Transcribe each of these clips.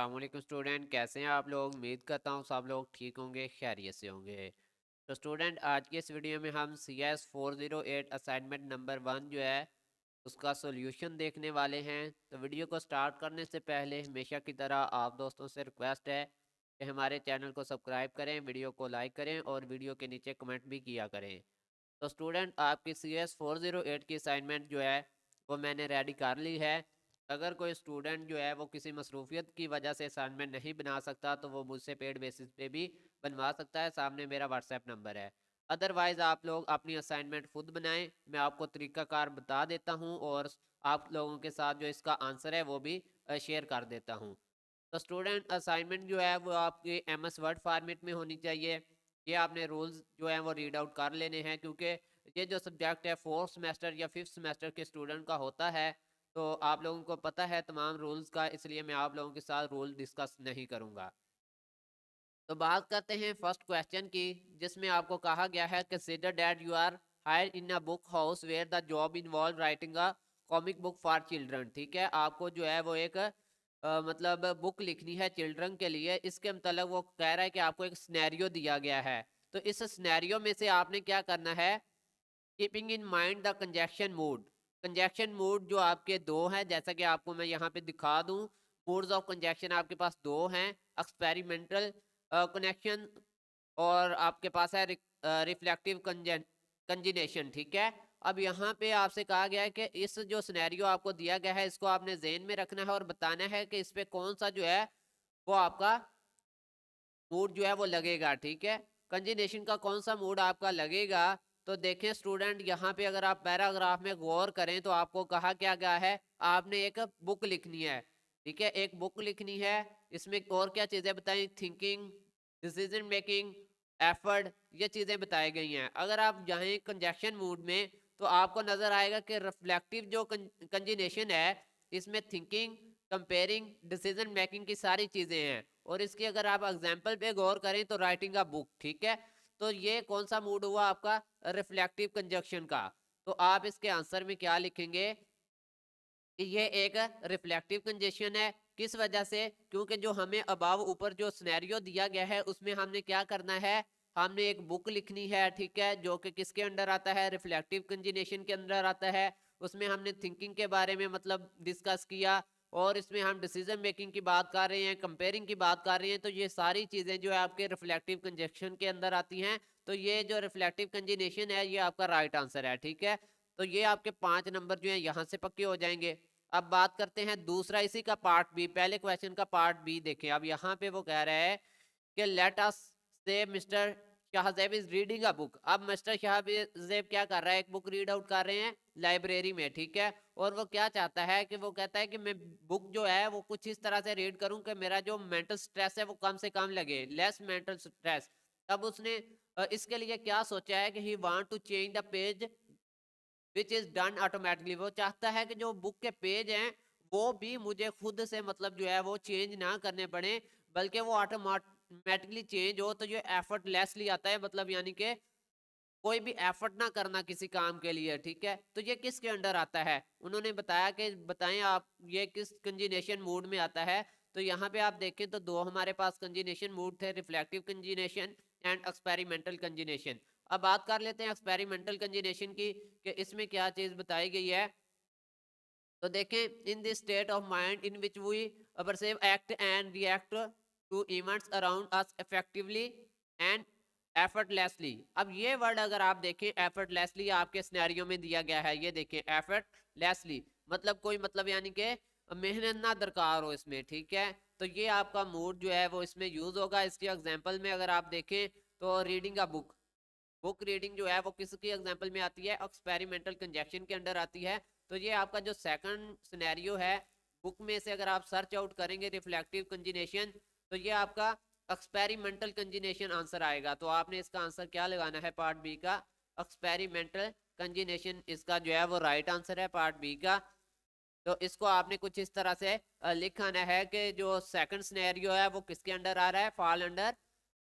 अस्सलामुअलैकुम स्टूडेंट, कैसे हैं आप लोग। उम्मीद करता हूँ सब लोग ठीक होंगे, खैरियत से होंगे। तो स्टूडेंट, आज की इस वीडियो में हम CS408 असाइनमेंट नंबर 1 जो है उसका सॉल्यूशन देखने वाले हैं। तो वीडियो को स्टार्ट करने से पहले हमेशा की तरह आप दोस्तों से रिक्वेस्ट है कि हमारे चैनल को सब्सक्राइब करें, वीडियो को लाइक करें और वीडियो के नीचे कमेंट भी किया करें। तो स्टूडेंट, आपकी CS408 की असाइनमेंट जो है वो मैंने रेडी कर ली है। अगर कोई स्टूडेंट जो है वो किसी मसरूफियत की वजह से असाइनमेंट नहीं बना सकता तो वो मुझसे पेड बेसिस पे भी बनवा सकता है। सामने मेरा व्हाट्सएप नंबर है। अदरवाइज़ आप लोग अपनी असाइनमेंट खुद बनाएं। मैं आपको तरीकाकार बता देता हूं और आप लोगों के साथ जो इसका आंसर है वो भी शेयर कर देता हूं। तो स्टूडेंट, असाइनमेंट जो है वो आपके MS वर्ड फॉर्मेट में होनी चाहिए। ये आपने रूल्स जो है वो रीड आउट कर लेने हैं, क्योंकि ये जो सब्जेक्ट है 4th सेमेस्टर या 5th सेमेस्टर के स्टूडेंट का होता है। तो आप लोगों को पता है तमाम रूल्स का, इसलिए मैं आप लोगों के साथ रूल डिस्कस नहीं करूंगा। तो बात करते हैं फर्स्ट क्वेश्चन की, जिसमें आपको कहा गया है consider that you are hired in a book house where the job involve writing a comic book for children. ठीक है, आपको जो है वो एक मतलब बुक लिखनी है चिल्ड्रन के लिए। इसके मतलब वो कह रहा है कि आपको एक सिनेरियो दिया गया है। तो इस सिनेरियो में से आपने क्या करना है, keeping in mind the conjunction mood. Conjunction mood जो आपके दो हैं, जैसा कि आपको मैं यहाँ पे दिखा दूँ। मूड्स ऑफ कंजक्शन आपके पास दो हैं, एक्सपेरिमेंटल कनेक्शन और आपके पास है रिफ्लेक्टिव कंजिनेशन। ठीक है, अब यहाँ पे आपसे कहा गया है कि इस जो सिनेरियो आपको दिया गया है इसको आपने ज़हन में रखना है और बताना है कि इस पे कौन सा जो है वो आपका मूड जो है वो लगेगा। ठीक है, कंजिनेशन का कौन सा मूड आपका लगेगा। तो देखें स्टूडेंट, यहाँ पे अगर आप पैराग्राफ में गौर करें तो आपको कहा क्या गया है, आपने एक बुक लिखनी है। ठीक है, एक बुक लिखनी है। इसमें और क्या चीज़ें बताई, थिंकिंग, डिसीजन मेकिंग, एफर्ट, ये चीज़ें बताई गई हैं। अगर आप जाएं कंजक्शन मूड में तो आपको नज़र आएगा कि रिफ्लेक्टिव जो कंजिनेशन है इसमें थिंकिंग, कंपेयरिंग, डिसीजन मेकिंग की सारी चीज़ें हैं। और इसकी अगर आप एग्जाम्पल पे गौर करें तो राइटिंग का बुक। ठीक है, तो ये कौन सा मूड हुआ आपका, रिफ्लेक्टिव कंजक्शन का। तो आप इसके आंसर में क्या लिखेंगे कि ये एक रिफ्लेक्टिव कंजेशन है। किस वजह से, क्योंकि जो हमें अबाव ऊपर जो सिनेरियो दिया गया है उसमें हमने क्या करना है, हमने एक बुक लिखनी है। ठीक है, जो कि किसके अंडर आता है, रिफ्लेक्टिव कंजिनेशन के अंदर आता है। उसमें हमने थिंकिंग के बारे में मतलब डिस्कस किया और इसमें हम डिसीजन मेकिंग की बात कर रहे हैं, कंपेयरिंग की बात कर रहे हैं। तो ये सारी चीज़ें जो है आपके रिफ्लेक्टिव कंजेशन के अंदर आती हैं। तो ये जो रिफ्लेक्टिव कंजिनेशन है ये आपका राइट आंसर है। ठीक है, तो ये आपके 5 नंबर जो है यहाँ से पक्के हो जाएंगे। अब बात करते हैं दूसरा, इसी का पार्ट बी, पहले क्वेश्चन का पार्ट बी देखें। अब यहाँ पे वो कह रहा है कि लेट अस से mister Shahzeb is reading a book. अब मिस्टर शाहजेब क्या कर रहा है, एक बुक रीड आउट कर रहे हैं लाइब्रेरी में। ठीक है, और वो क्या चाहता है कि वो कहता है कि मैं बुक जो है वो कुछ इस तरह से रीड करूं कि मेरा जो मेंटल स्ट्रेस है वो कम से कम लगे, लेस मेंटल स्ट्रेस। तब उसने इसके लिए क्या सोचा है कि he want to change the page which is done automatically. वो चाहता है कि जो बुक के पेज हैं वो भी मुझे खुद से मतलब जो है वो चेंज ना करने पड़े, बल्कि वो ऑटोमेटिकली चेंज हो। तो जो एफर्टलेसली आता है, मतलब यानी कि कोई भी एफर्ट ना करना किसी काम के लिए। ठीक है, तो ये किसके अंडर आता है, उन्होंने बताया कि बताएं आप ये किस कंजिनेशन मूड में आता है। तो यहाँ पे आप देखें तो दो हमारे पास कंजिनेशन मूड थे, रिफ्लेक्टिव कंजिनेशन एंड एक्सपेरिमेंटल कंजिनेशन। अब बात कर लेते हैं एक्सपेरिमेंटल कंजिनेशन की कि इसमें क्या चीज़ बताई गई है। तो देखें, in this state of mind in which we perceive act and react to events around us effectively and effortlessly. अब ये वर्ड अगर आप देखें, एफर्टलेसली आपके सिनेरियो में दिया गया है। ये देखें, एफर्टलेसली मतलब कोई मतलब यानी कि मेहनत ना दरकार हो इसमें। ठीक है, तो ये आपका मूड जो है वो इसमें यूज होगा। इसके एग्जांपल में अगर आप देखें तो reading a book, book reading जो है वो किसकी एग्जांपल में आती है, एक्सपेरिमेंटल कंजक्शन के अंडर आती है। तो ये आपका जो सेकंड सिनेरियो है, बुक में से अगर आप सर्च आउट करेंगे रिफ्लेक्टिव कंजिनेशन तो ये आपका एक्सपेरिमेंटल कंजिनेशन आंसर आएगा। तो आपने इसका आंसर क्या लगाना है, पार्ट बी का एक्सपेरिमेंटल कंजिनेशन इसका जो है वो राइट आंसर है पार्ट बी का। तो इसको आपने कुछ इस तरह से लिखाना है कि जो सेकंड सिनेरियो है वो किसके अंडर आ रहा है, फॉल अंडर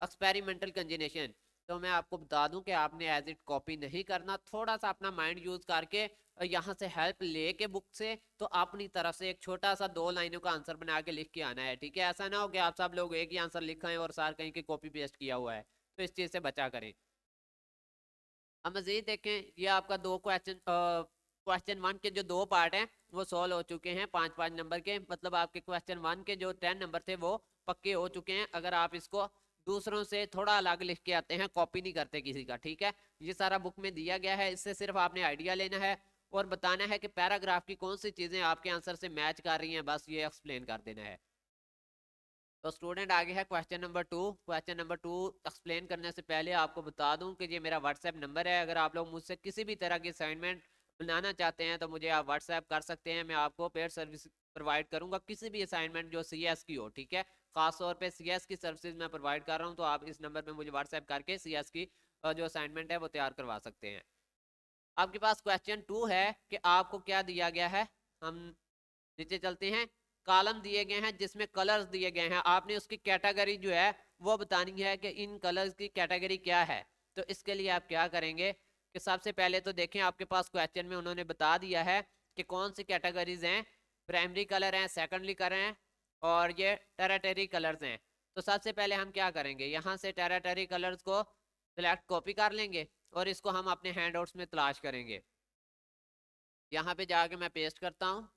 एक्सपेरिमेंटल कंजिनेशन। तो मैं आपको बता दूं कि आपने एज इट कॉपी नहीं करना, थोड़ा सा अपना माइंड यूज करके यहाँ से हेल्प लेके बुक से, तो अपनी तरफ से एक छोटा सा 2 लाइनों का आंसर बना के लिख के आना है, ठीक है। ऐसा ना हो कि आप सब लोग एक ही आंसर लिखा है और सार कहीं के कॉपी पेस्ट किया हुआ है, तो इस चीज़ से बचा करें। अब मजीद देखें, ये आपका क्वेश्चन 1 के जो 2 पार्ट हैं वो सॉल्व हो चुके हैं 5-5 नंबर के, मतलब आपके क्वेश्चन 1 के जो 10 नंबर थे वो पक्के हो चुके हैं, अगर आप इसको दूसरों से थोड़ा अलग लिख के आते हैं, कॉपी नहीं करते किसी का, ठीक है। ये सारा बुक में दिया गया है, इससे सिर्फ आपने आइडिया लेना है और बताना है कि पैराग्राफ की कौन सी चीज़ें आपके आंसर से मैच कर रही हैं, बस ये एक्सप्लेन कर देना है। तो स्टूडेंट आगे है question number 2। Question number 2 explain करने से पहले आपको बता दूं कि ये मेरा व्हाट्सएप नंबर है, अगर आप लोग मुझसे किसी भी तरह की असाइनमेंट बनाना चाहते हैं तो मुझे आप व्हाट्सएप कर सकते हैं, मैं आपको पेड सर्विस प्रोवाइड करूंगा, किसी भी असाइनमेंट जो सीएस की हो, ठीक है। खासतौर पे सीएस की सर्विसेज मैं प्रोवाइड कर रहा हूँ, तो आप इस नंबर पर मुझे व्हाट्सएप करके सीएस की जो असाइनमेंट है वो तैयार करवा सकते हैं। आपके पास क्वेश्चन 2 है कि आपको क्या दिया गया है, हम नीचे चलते हैं। कॉलम दिए गए हैं जिसमें कलर्स दिए गए हैं, आपने उसकी कैटेगरी जो है वो बतानी है कि इन कलर्स की कैटेगरी क्या है। तो इसके लिए आप क्या करेंगे कि सबसे पहले तो देखें, आपके पास क्वेश्चन में उन्होंने बता दिया है कि कौन सी कैटेगरीज हैं, प्राइमरी कलर हैं, सेकेंडरी कलर हैं और ये टेरिटरी कलर्स हैं। तो सबसे पहले हम क्या करेंगे, यहाँ से टेरिटरी कलर्स को सिलेक्ट कॉपी कर लेंगे और इसको हम अपने हैंडआउट्स में तलाश करेंगे। यहाँ पे जाके मैं पेस्ट करता हूँ।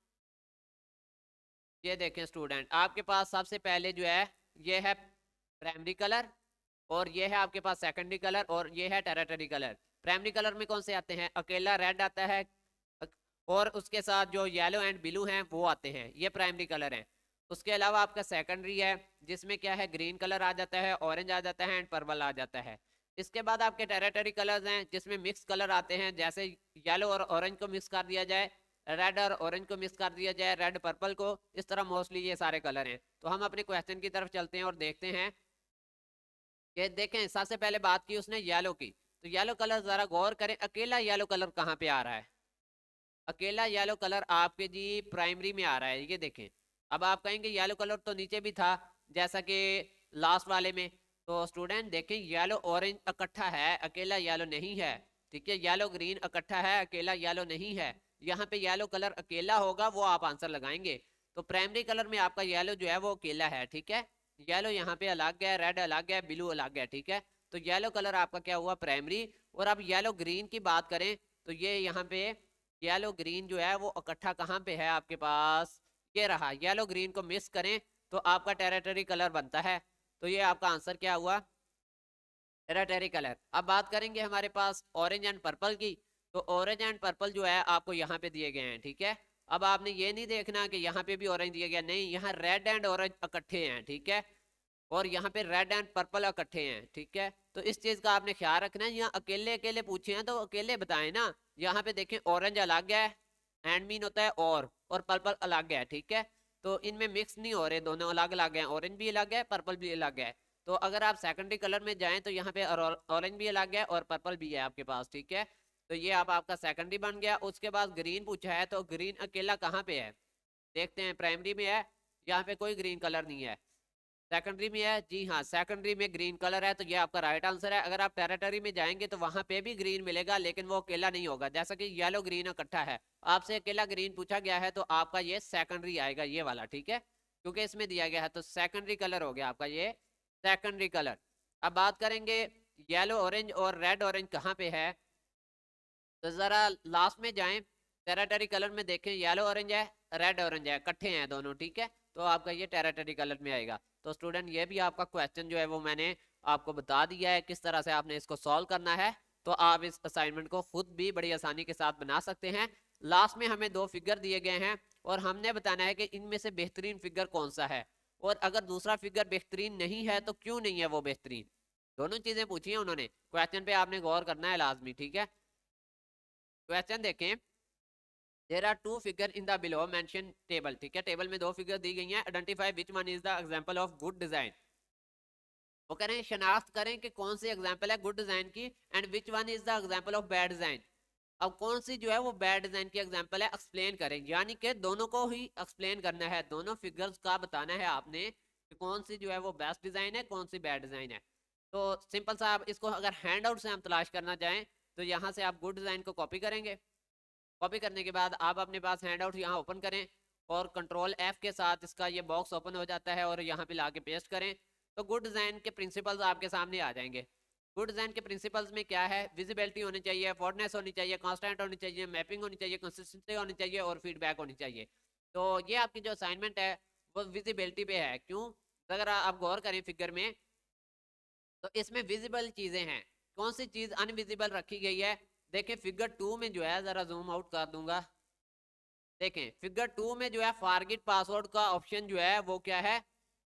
ये देखें स्टूडेंट, आपके पास सबसे पहले जो है ये है प्राइमरी कलर और ये है आपके पास सेकेंडरी कलर और ये है टेरिटरी कलर। प्राइमरी कलर में कौन से आते हैं, अकेला रेड आता है और उसके साथ जो येलो एंड ब्लू हैं वो आते हैं, ये प्राइमरी कलर हैं। उसके अलावा आपका सेकेंडरी है जिसमें क्या है, ग्रीन कलर आ जाता है, ऑरेंज आ जाता है एंड पर्पल आ जाता है। इसके बाद आपके टेरिटरी कलर्स हैं जिसमें मिक्स कलर आते हैं, जैसे येलो और ऑरेंज को मिक्स कर दिया जाए, रेड और ऑरेंज को मिक्स कर दिया जाए, रेड पर्पल को, इस तरह मोस्टली ये सारे कलर हैं। तो हम अपने क्वेश्चन की तरफ चलते हैं और देखते हैं कि देखें, सबसे पहले बात की उसने येलो की, तो येलो कलर जरा गौर करें, अकेला येलो कलर कहाँ पे आ रहा है, अकेला येलो कलर आपके जी प्राइमरी में आ रहा है, ये देखें। अब आप कहेंगे येलो कलर तो नीचे भी था जैसा कि लास्ट वाले में, तो स्टूडेंट देखें येलो ऑरेंज इकट्ठा है, अकेला येलो नहीं है, ठीक है। येलो ग्रीन इकट्ठा है, अकेला येलो नहीं है। यहाँ पे येलो कलर अकेला होगा वो आप आंसर लगाएंगे। तो प्राइमरी कलर में आपका येलो जो है वो अकेला है, ठीक है। येलो यहाँ पे अलग है, रेड अलग है, ब्लू अलग है, ठीक है। तो येलो कलर आपका क्या हुआ, प्राइमरी। और अब येलो ग्रीन की बात करें तो ये यहाँ पे येलो ग्रीन जो है वो इकट्ठा कहाँ पे है आपके पास, ये रहा। येलो ग्रीन को मिक्स करें तो आपका टेरिटरी कलर बनता है, तो ये आपका आंसर क्या हुआ, टेरिटरी कलर। अब बात करेंगे हमारे पास ऑरेंज एंड पर्पल की, तो ऑरेंज एंड पर्पल जो है आपको यहाँ पे दिए गए हैं, ठीक है। अब आपने ये नहीं देखना कि यहाँ पे भी ऑरेंज दिया गया, नहीं, यहाँ रेड एंड ऑरेंज इकट्ठे हैं, ठीक है, और यहाँ पे रेड एंड पर्पल इकट्ठे हैं, ठीक है। तो इस चीज का आपने ख्याल रखना है, यहाँ अकेले अकेले पूछे हैं तो अकेले बताएं ना। यहाँ पे देखें ऑरेंज अलग है, एंड मीन होता है और पर्पल अलग है, ठीक है। तो इनमें मिक्स नहीं हो रहे, दोनों अलग अलग हैं, ऑरेंज भी अलग है, पर्पल भी अलग है। तो अगर आप सेकेंडरी कलर में जाएं तो यहाँ पे ऑरेंज भी अलग है और पर्पल भी है आपके पास, ठीक है। तो ये आपका सेकेंडरी बन गया। उसके बाद ग्रीन पूछा है, तो ग्रीन अकेला कहाँ पे है, देखते हैं, प्राइमरी में है, यहाँ पे कोई ग्रीन कलर नहीं है। सेकेंडरी में है, जी हाँ, सेकेंडरी में ग्रीन कलर है, तो ये आपका राइट आंसर है। अगर आप टेरिटरी में जाएंगे तो वहां पे भी ग्रीन मिलेगा, लेकिन वो अकेला नहीं होगा, जैसा कि येलो ग्रीन इकट्ठा है, आपसे अकेला ग्रीन पूछा गया है तो आपका ये सेकेंडरी आएगा, ये वाला, ठीक है, क्योंकि इसमें दिया गया है, तो सेकेंडरी कलर हो गया आपका ये सेकेंडरी कलर। अब बात करेंगे येलो ऑरेंज और रेड ऑरेंज कहाँ पे है, तो जरा लास्ट में जाएं, टेरिटरी कलर में देखें, येलो ऑरेंज है, रेड ऑरेंज है, इकट्ठे हैं दोनों, ठीक है। तो आपका ये टेरिटरी कलर में आएगा। तो स्टूडेंट ये भी आपका क्वेश्चन जो है वो मैंने आपको बता दिया है किस तरह से आपने इसको सॉल्व करना है, तो आप इस असाइनमेंट को खुद भी बड़ी आसानी के साथ बना सकते हैं। लास्ट में हमें 2 फिगर दिए गए हैं और हमने बताना है कि इनमें से बेहतरीन फिगर कौन सा है, और अगर दूसरा फिगर बेहतरीन नहीं है तो क्यों नहीं है वो बेहतरीन। दोनों चीजें पूछी हैं उन्होंने, क्वेश्चन पे आपने गौर करना है लाजमी, ठीक है। क्वेश्चन देखें, there are 2 figure in the below mention table, ठीक है, टेबल में 2 फिगर दी गई हैं, identify which one is the example of good design. वो कह रहे हैं शनाख्त करें कि कौन सी एग्जांपल है गुड डिजाइन की, and which one is the example of bad design. अब कौन सी जो है वो बैड डिजाइन की एग्जांपल है, एक्सप्लेन करें, यानी कि दोनों को ही एक्सप्लेन करना है, दोनों फिगर्स का बताना है आपने कि कौन सी जो है वो बेस्ट डिजाइन है, कौन सी बैड डिजाइन है। तो सिंपल सा आप इसको अगर हैंड आउट से हम तलाश करना चाहें तो यहाँ से आप गुड डिजाइन को कॉपी करेंगे कॉपी करने के बाद आप अपने पास हैंड आउट यहाँ ओपन करें और कंट्रोल F के साथ इसका ये बॉक्स ओपन हो जाता है और यहाँ पे लाके पेस्ट करें तो गुड डिज़ाइन के प्रिंसिपल्स आपके सामने आ जाएंगे। गुड डिज़ाइन के प्रिंसिपल्स में क्या है, विजिबिलिटी होनी चाहिए, अफोर्डनेस होनी चाहिए, कांस्टेंट होनी चाहिए, मैपिंग होनी चाहिए, कंसिस्टेंसी होनी चाहिए और फीडबैक होनी चाहिए। तो ये आपकी जो असाइनमेंट है वो विजिबिलिटी पे है। क्यों? अगर आप गौर करें फिगर में तो इसमें विजिबल चीज़ें हैं। कौन सी चीज़ अनविजिबल रखी गई है? देखें फिगर 2 में जो है, ज़रा जूम आउट कर दूंगा, देखें फिगर 2 में जो है फॉरगेट पासवर्ड का ऑप्शन जो है वो क्या है,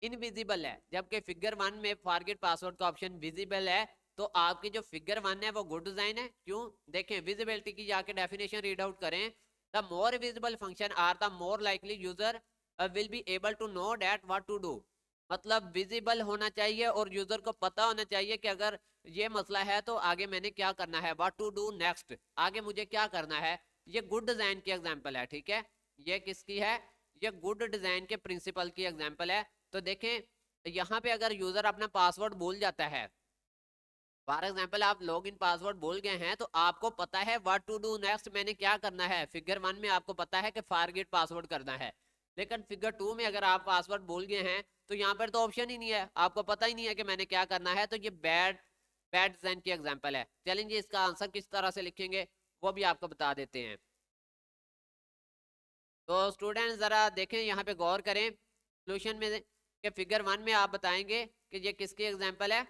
इनविजिबल है, जबकि फिगर 1 में फॉरगेट पासवर्ड का ऑप्शन विजिबल है। तो आपकी जो फिगर 1 है वो गुड डिजाइन है। क्यों? देखें विजिबिलिटी की जाके डेफिनेशन रीड आउट करें, the more visible function are the more likely user will be able to know that what to do. मतलब विजिबल होना चाहिए और यूजर को पता होना चाहिए कि अगर ये मसला है तो आगे मैंने क्या करना है, व्हाट टू डू नेक्स्ट, आगे मुझे क्या करना है। ये गुड डिजाइन की एग्जांपल है, ठीक है। ये किसकी है? ये गुड डिजाइन के प्रिंसिपल की एग्जांपल है। तो देखें यहाँ पे अगर यूजर अपना पासवर्ड भूल जाता है, फॉर एग्जाम्पल आप लॉग इन पासवर्ड भूल गए हैं, तो आपको पता है व्हाट टू डू नेक्स्ट, मैंने क्या करना है। फिगर 1 में आपको पता है कि फॉरगेट पासवर्ड करना है, लेकिन फिगर 2 में अगर आप पासवर्ड भूल गए हैं तो यहाँ पर तो ऑप्शन ही नहीं है, आपको पता ही नहीं है कि मैंने क्या करना है। तो ये बैड डिजाइन की एग्जांपल है। चलेंगे इसका आंसर किस तरह से लिखेंगे वो भी आपको बता देते हैं। तो स्टूडेंट ज़रा देखें, यहाँ पे गौर करें सोल्यूशन में कि फिगर 1 में आप बताएंगे कि ये किसकी एग्जांपल है।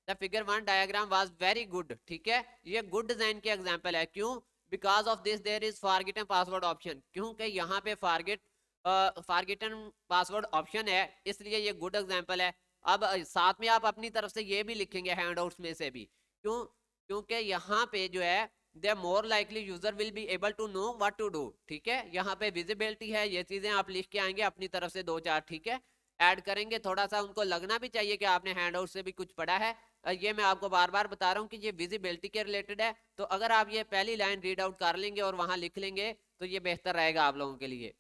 The figure 1 diagram was very good, ठीक है, ये गुड डिजाइन की एग्जांपल है। क्यों? Because of this there is forgotten password option, क्योंकि यहाँ पे फॉरगेटन पासवर्ड ऑप्शन है, इसलिए ये गुड एग्जांपल है। अब साथ में आप अपनी तरफ से ये भी लिखेंगे हैंडआउट्स में से भी। क्यों? क्योंकि यहाँ पे जो है they more likely user will be able to know what to do, ठीक है। यहाँ पे विजिबिलिटी है, ये चीजें आप लिख के आएंगे अपनी तरफ से 2-4, ठीक है, ऐड करेंगे। थोड़ा सा उनको लगना भी चाहिए कि आपने हैंडआउट से भी कुछ पढ़ा है। ये मैं आपको बार बार बता रहा हूँ कि ये विजिबिलिटी के रिलेटेड है, तो अगर आप ये पहली लाइन रीड आउट कर लेंगे और वहां लिख लेंगे तो ये बेहतर रहेगा आप लोगों के लिए।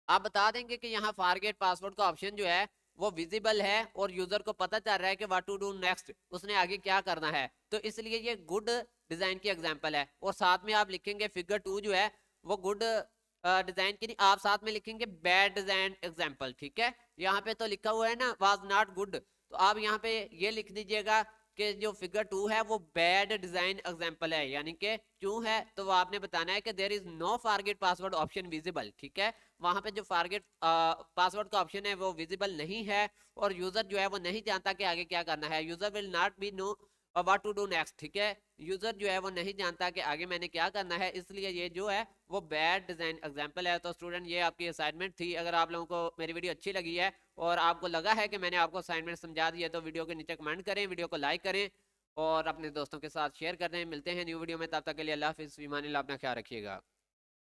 आप बता देंगे कि यहाँ फॉरगेट पासवर्ड का ऑप्शन जो है वो विजिबल है और यूजर को पता चल रहा है कि व्हाट टू डू नेक्स्ट, उसने आगे क्या करना है, तो इसलिए ये गुड डिजाइन की एग्जांपल है। और साथ में आप लिखेंगे फिगर 2 जो है वो गुड डिजाइन की नहीं, आप साथ में लिखेंगे बैड डिजाइन एग्जांपल, ठीक है। यहाँ पे तो लिखा हुआ है ना वाज नॉट गुड, तो आप यहाँ पे ये लिख दीजिएगा कि जो फिगर 2 है वो बैड डिजाइन एग्जांपल है। यानी कि क्यों है, तो वो आपने बताना है कि there is no forget password option visible, ठीक है। वहां पे जो फॉरगेट पासवर्ड का ऑप्शन है वो विजिबल नहीं है और यूजर जो है वो नहीं जानता कि आगे क्या करना है। User will not be know what to do next, ठीक है। यूजर जो है वो नहीं जानता कि आगे मैंने क्या करना है, इसलिए ये जो है वो बैड डिजाइन एग्जांपल है। तो स्टूडेंट ये आपकी असाइनमेंट थी। अगर आप लोगों को मेरी वीडियो अच्छी लगी है और आपको लगा है कि मैंने आपको असाइनमेंट समझा दी है तो वीडियो के नीचे कमेंट करें, वीडियो को लाइक करें और अपने दोस्तों के साथ शेयर कर दें। मिलते हैं न्यू वीडियो में, तब तक के लिए अल्लाह हाफिज़, ईमान अल्लाह, अपना ख्याल रखिएगा।